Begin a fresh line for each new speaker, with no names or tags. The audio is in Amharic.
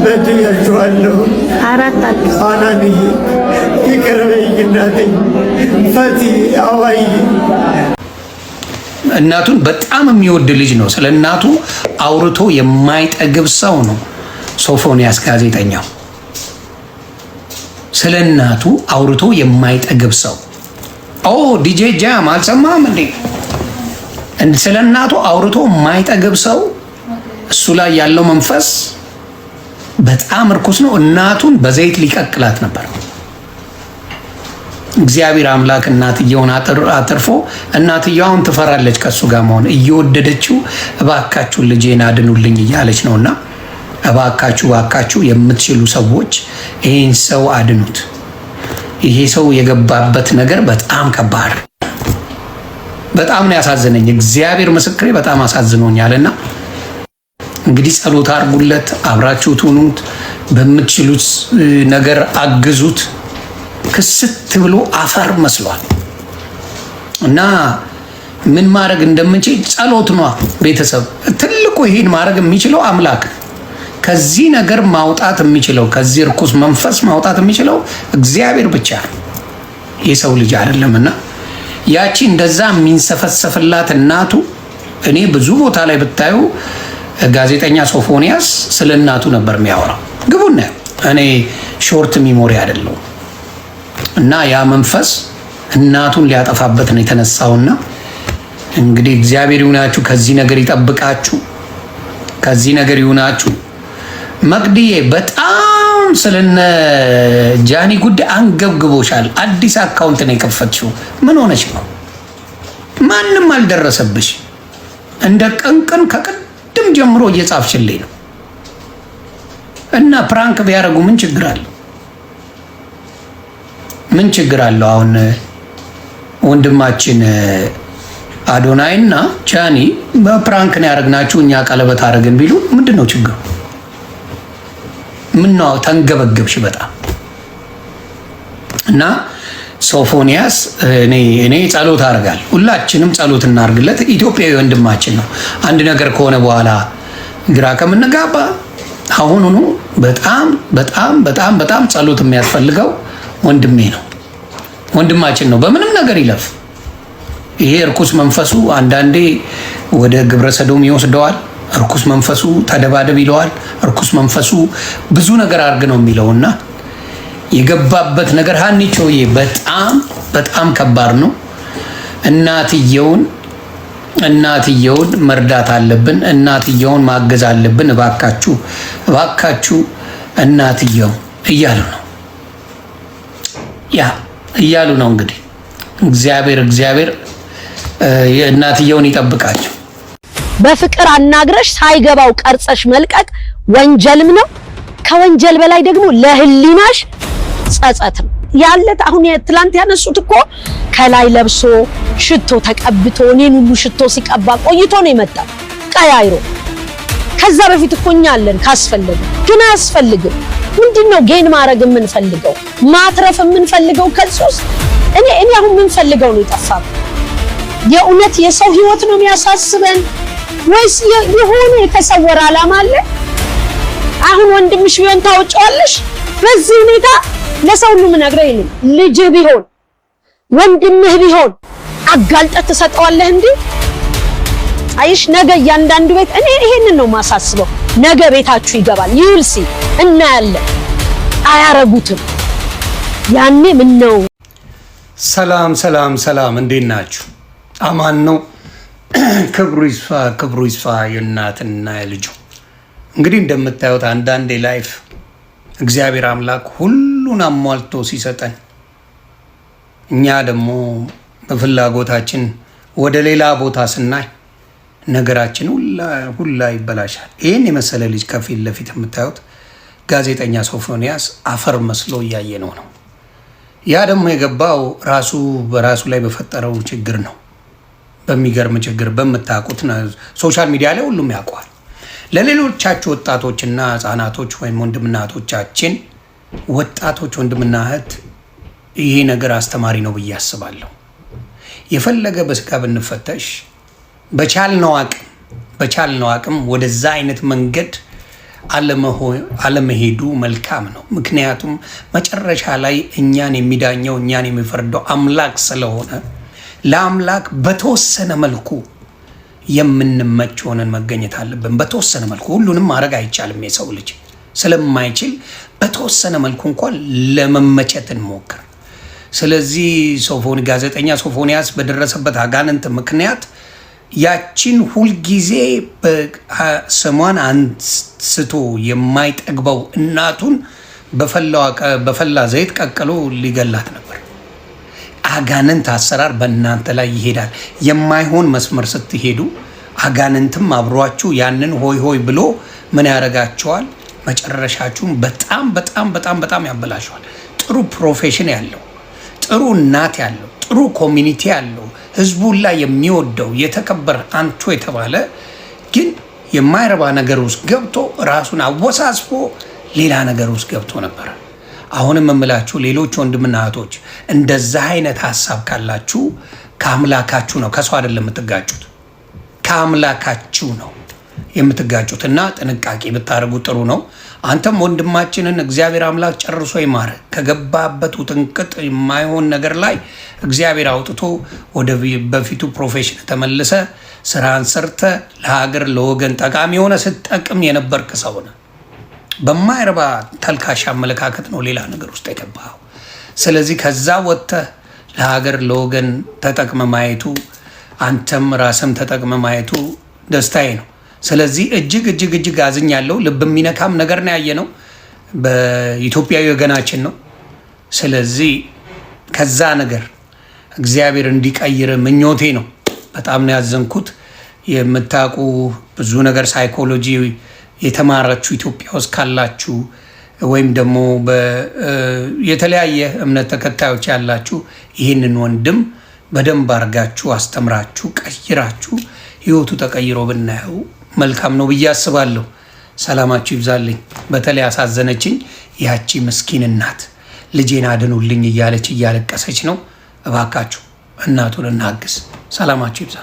በድያቸዋለሁ።
አራት
አናንዬ ይቅር በይኝ እናቴ። ፈቲ አዋይ
እናቱን በጣም የሚወድ ልጅ ነው። ስለ እናቱ አውርቶ የማይጠግብ ሰው ነው ሶፎንያስ ጋዜጠኛው። ስለ እናቱ አውርቶ የማይጠግብ ሰው። ኦ ዲጄ ጃም አልሰማም እንዴ? ስለ እናቱ አውርቶ የማይጠግብ ሰው። እሱ ላይ ያለው መንፈስ በጣም እርኩስ ነው። እናቱን በዘይት ሊቀቅላት ነበር። እግዚአብሔር አምላክ እናትየውን አትርፎ፣ እናትየውን ትፈራለች ከሱ ጋር መሆን እየወደደችው፣ እባካችሁ ልጄን አድኑልኝ እያለች ነውና፣ እባካችሁ የምትችሉ ሰዎች ይህን ሰው አድኑት። ይሄ ሰው የገባበት ነገር በጣም ከባድ፣ በጣም ነው ያሳዝነኝ። እግዚአብሔር ምስክሬ በጣም አሳዝኖኛልና እንግዲህ ጸሎት አድርጉለት፣ አብራችሁት ሁኑት፣ በምትችሉት ነገር አግዙት። ክስት ብሎ አፈር መስሏል እና ምን ማድረግ እንደምንችል ጸሎት ነው። ቤተሰብ ትልቁ ይሄን ማድረግ የሚችለው አምላክ፣ ከዚህ ነገር ማውጣት የሚችለው ከዚህ ርኩስ መንፈስ ማውጣት የሚችለው እግዚአብሔር ብቻ ነው፣ የሰው ልጅ አይደለምና ያቺ እንደዛ የሚንሰፈሰፍላት እናቱ። እኔ ብዙ ቦታ ላይ ብታዩ ጋዜጠኛ ሶፎንያስ ስለ እናቱ ነበር የሚያወራው። ግቡና እኔ ሾርት ሚሞሪ አይደለው እና ያ መንፈስ እናቱን ሊያጠፋበት ነው የተነሳውና እንግዲህ እግዚአብሔር ይሁናችሁ፣ ከዚህ ነገር ይጠብቃችሁ፣ ከዚህ ነገር ይሁናችሁ። መቅድዬ በጣም ስለነ ጃኒ ጉዳይ አንገብግቦሻል። አዲስ አካውንት ነው የከፈትሽው። ምን ሆነሽ ነው? ማንም አልደረሰብሽ። እንደ ቅንቅን ከቅድም ጀምሮ እየጻፍሽልኝ ነው እና ፕራንክ ቢያደርጉ ምን ችግር አለው? ምን ችግር አለው? አሁን ወንድማችን አዶናይ እና ጃኒ በፕራንክ ነው ያደረግናችሁ፣ እኛ ቀለበት አደረግን ቢሉ ምንድን ነው ችግሩ? ምን ነው ተንገበገብሽ በጣም እና ሶፎንያስ እኔ ጸሎት አደርጋለሁ። ሁላችንም ጸሎት እናርግለት። ኢትዮጵያዊ ወንድማችን ነው። አንድ ነገር ከሆነ በኋላ ግራ ከምንጋባ አሁኑኑ በጣም በጣም በጣም በጣም ጸሎት የሚያስፈልገው ወንድሜ ነው፣ ወንድማችን ነው። በምንም ነገር ይለፍ። ይሄ እርኩስ መንፈሱ አንዳንዴ ወደ ግብረ ሰዶም ይወስደዋል። እርኩስ መንፈሱ ተደባደብ ይለዋል። እርኩስ መንፈሱ ብዙ ነገር አድርግ ነው የሚለውና የገባበት ነገር ሀኒቾዬ በጣም በጣም ከባድ ነው። እናትየውን መርዳት አለብን። እናትየውን ማገዝ አለብን። እባካችሁ እናትየው እያሉ ነው እንግዲህ እግዚአብሔር እናትየውን ይጠብቃቸው።
በፍቅር አናግረሽ ሳይገባው ቀርጸሽ መልቀቅ ወንጀልም ነው። ከወንጀል በላይ ደግሞ ለህሊናሽ ጸጸት ነው ያለት። አሁን ትላንት ያነሱት እኮ ከላይ ለብሶ ሽቶ ተቀብቶ እኔን ሁሉ ሽቶ ሲቀባ ቆይቶ ነው የመጣው ቀያይሮ። ከዛ በፊት እኮ እኛ አለን ካስፈለገ፣ ግን አያስፈልግም። ምንድነው ጌን ማድረግ የምንፈልገው? ማትረፍ የምንፈልገው ከሱስ እኔ አሁን የምንፈልገው ነው የጠፋው። የእውነት የሰው ህይወት ነው የሚያሳስበን ወይስ የሆነ የተሰወረ ዓላማ አለ? አሁን ወንድምሽ ቢሆን ታውጫለሽ። በዚህ ሁኔታ ለሰው ሁሉ ምነግረው ይሄን ልጅ ቢሆን ወንድምህ ቢሆን አጋልጠህ ትሰጠዋለህ እንዴ? አይሽ ነገ እያንዳንዱ ቤት እኔ ይሄንን ነው ማሳስበው። ነገ ቤታችሁ ይገባል። ይልሲ እናያለን። አያረጉትም። ያኔ ምን ነው?
ሰላም እንዴት ናችሁ? አማን ነው። ክብሩ ይስፋ የእናትና የልጁ። እንግዲህ እንደምታዩት አንዳንዴ ላይፍ እግዚአብሔር አምላክ ሁሉን አሟልቶ ሲሰጠን እኛ ደግሞ በፍላጎታችን ወደ ሌላ ቦታ ስናይ ነገራችን ሁላ ይበላሻል። ይህን የመሰለ ልጅ ከፊት ለፊት የምታዩት ጋዜጠኛ ሶፎንያስ አፈር መስሎ እያየ ነው። ያ ደግሞ የገባው ራሱ በራሱ ላይ በፈጠረው ችግር ነው። በሚገርም ችግር በምታውቁት ሶሻል ሚዲያ ላይ ሁሉም ያውቀዋል። ለሌሎቻችሁ ወጣቶችና ህጻናቶች ወይም ወንድምና እህቶቻችን ወጣቶች ወንድምና እህት ይሄ ነገር አስተማሪ ነው ብዬ አስባለሁ። የፈለገ በስጋ ብንፈተሽ በቻልነው አቅም ወደዛ አይነት መንገድ አለመሄዱ መልካም ነው። ምክንያቱም መጨረሻ ላይ እኛን የሚዳኘው እኛን የሚፈርደው አምላክ ስለሆነ ለአምላክ በተወሰነ መልኩ የምንመች ሆነን መገኘት አለብን። በተወሰነ መልኩ ሁሉንም ማድረግ አይቻልም። የሰው ልጅ ስለማይችል በተወሰነ መልኩ እንኳን ለመመቸት እንሞክር። ስለዚህ ጋዜጠኛ ሶፎንያስ በደረሰበት አጋንንት ምክንያት ያቺን ሁልጊዜ ስሟን አንስቶ የማይጠግበው እናቱን በፈላ ዘይት ቀቅሎ ሊገላት ነበር። አጋንንት አሰራር በእናንተ ላይ ይሄዳል። የማይሆን መስመር ስትሄዱ አጋንንትም አብሯችሁ ያንን ሆይ ሆይ ብሎ ምን ያደርጋቸዋል? መጨረሻችሁን በጣም በጣም በጣም በጣም ያበላሸዋል። ጥሩ ፕሮፌሽን ያለው፣ ጥሩ እናት ያለው፣ ጥሩ ኮሚኒቲ ያለው፣ ህዝቡን ላይ የሚወደው የተከበረ አንቱ የተባለ ግን የማይረባ ነገር ውስጥ ገብቶ ራሱን አወሳስቦ ሌላ ነገር ውስጥ ገብቶ ነበር። አሁንም የምላችሁ ሌሎች ወንድምና እህቶች እንደዛ አይነት ሀሳብ ካላችሁ ከአምላካችሁ ነው፣ ከሰው አይደለም የምትጋጩት፣ ከአምላካችሁ ነው የምትጋጩት። እና ጥንቃቄ ብታደርጉ ጥሩ ነው። አንተም ወንድማችንን እግዚአብሔር አምላክ ጨርሶ ይማር። ከገባበት ውጥንቅጥ የማይሆን ነገር ላይ እግዚአብሔር አውጥቶ ወደ በፊቱ ፕሮፌሽን ተመልሰ ስራን ሰርተ ለሀገር ለወገን ጠቃሚ የሆነ ስትጠቅም የነበርክ ሰው ነህ። በማይረባ ተልካሽ አመለካከት ነው ሌላ ነገር ውስጥ የገባው። ስለዚህ ከዛ ወጥተህ ለሀገር ለወገን ተጠቅመ ማየቱ፣ አንተም ራስም ተጠቅመ ማየቱ ደስታዬ ነው። ስለዚህ እጅግ እጅግ እጅግ አዝኛለሁ። ልብ የሚነካም ነገር ነው ያየነው። በኢትዮጵያዊ ወገናችን ነው። ስለዚህ ከዛ ነገር እግዚአብሔር እንዲቀይር ምኞቴ ነው። በጣም ነው ያዘንኩት። የምታውቁ ብዙ ነገር ሳይኮሎጂ የተማራችሁ ኢትዮጵያ ውስጥ ካላችሁ ወይም ደግሞ የተለያየ እምነት ተከታዮች ያላችሁ ይህንን ወንድም በደንብ አድርጋችሁ አስተምራችሁ ቀይራችሁ ህይወቱ ተቀይሮ ብናየው መልካም ነው ብዬ አስባለሁ። ሰላማችሁ ይብዛልኝ። በተለይ አሳዘነችኝ ያቺ ምስኪን እናት ልጄን አድኑልኝ እያለች እያለቀሰች ነው። እባካችሁ እናቱን እናግዝ። ሰላማችሁ ይብዛ።